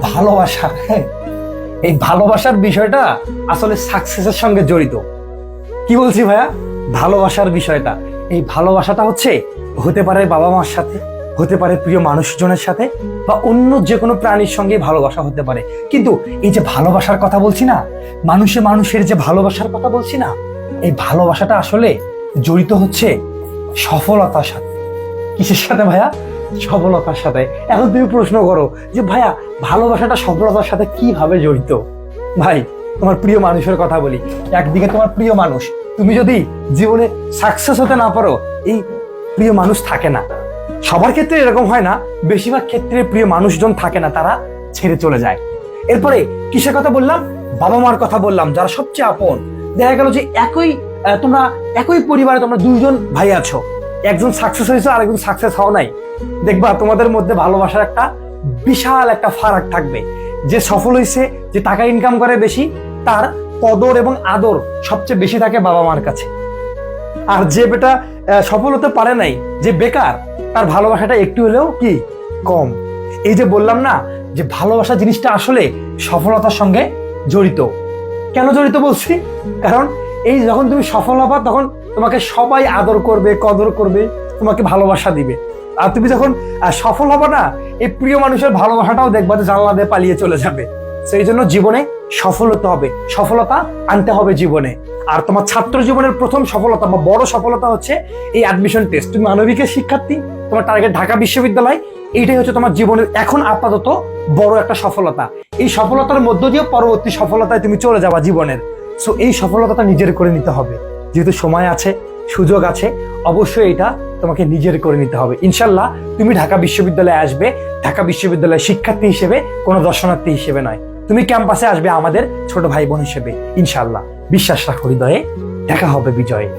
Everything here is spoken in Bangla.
ভালোবাসা, হ্যাঁ, এই ভালোবাসার বিষয়টা আসলে সাকসেসের সঙ্গে জড়িত। কি বলছি ভাইয়া? ভালোবাসার বিষয়টা, এই ভালোবাসাটা হতে পারে বাবা মার সাথে, হতে পারে প্রিয় মানুষজনের সাথে, বা অন্য যে কোনো প্রাণীর সঙ্গে ভালোবাসা হতে পারে। কিন্তু এই যে ভালোবাসার কথা বলছি না, মানুষে মানুষের যে ভালোবাসার কথা বলছি না, এই ভালোবাসাটা আসলে জড়িত সফলতার সাথে। কিসের সাথে ভাইয়া? সফলতার সাথে। এখন তুমি প্রশ্ন করো যে ভাইয়া, ভালোবাসাটা সফলতার সাথে কিভাবে জড়িত? ভাই, তোমার প্রিয় মানুষের কথা বলি। একদিকে তোমার প্রিয় মানুষ, তুমি যদি জীবনে সাকসেস হতে না পারো, এই প্রিয় মানুষ থাকে না। সবার ক্ষেত্রে এরকম হয় না, বেশিরভাগ ক্ষেত্রে প্রিয় মানুষজন থাকে না, তারা ছেড়ে চলে যায়। এরপরে কিসের কথা বললাম? বাবা মার কথা বললাম, যারা সবচেয়ে আপন। দেখা গেল যে তোমরা একই পরিবারে তোমরা দুইজন ভাই আছো, একজন সাকসেস হয়েছে আর একজন সাকসেস হও নাই। দেখবা তোমাদের মধ্যে ভালোবাসার একটা বিশাল একটা ফারাক থাকবে। যে সফল হয়েছে, যে টাকা ইনকাম করে বেশি, তার কদর এবং আদর সবচেয়ে বেশি থাকে বাবা মার কাছে। আর যে বেটা সফল হতে পারে নাই, যে বেকার, তার ভালোবাসাটা একটু হলেও কি কম। এই যে বললাম না যে ভালোবাসা জিনিসটা আসলে সফলতার সঙ্গে জড়িত। কেন জড়িত বলছি? কারণ এই যখন তুমি সফল হবা, তখন তোমাকে সবাই আদর করবে, কদর করবে, তোমাকে ভালোবাসা দিবে। আর তুমি যখন সফল হবা না, এই প্রিয় মানুষের ভালোবাসাটাও দেখবা যে জানলা দিয়ে পালিয়ে চলে যাবে। সেই জন্য জীবনে সফল হতে হবে, সফলতা আনতে হবে জীবনে। আর তোমার ছাত্র জীবনের প্রথম সফলতা বা বড় সফলতা এই অ্যাডমিশন টেস্ট। তুমি মানবিকের শিক্ষার্থী, তোমার টার্গেট ঢাকা বিশ্ববিদ্যালয়। এইটাই তোমার জীবনের এখন আপাতত বড় একটা সফলতা। এই সফলতার মধ্য দিয়ে পরবর্তী সফলতায় তুমি চলে যাবা জীবনের। সো এই সফলতাটা নিজের করে নিতে হবে। যেহেতু সময় আছে, সুযোগ আছে, অবশ্যই এটা তোমাকে নিজের করে নিতে হবে। ইনশাল্লাহ তুমি ঢাকা বিশ্ববিদ্যালয়ে আসবে, ঢাকা বিশ্ববিদ্যালয়ের শিক্ষার্থী হিসেবে, কোনো দর্শনার্থী হিসেবে নয়। তুমি ক্যাম্পাসে আসবে আমাদের ছোট ভাই বোন হিসেবে। ইনশাল্লাহ বিশ্বাস রাখো হৃদয়ে, দেখা হবে বিজয়ে।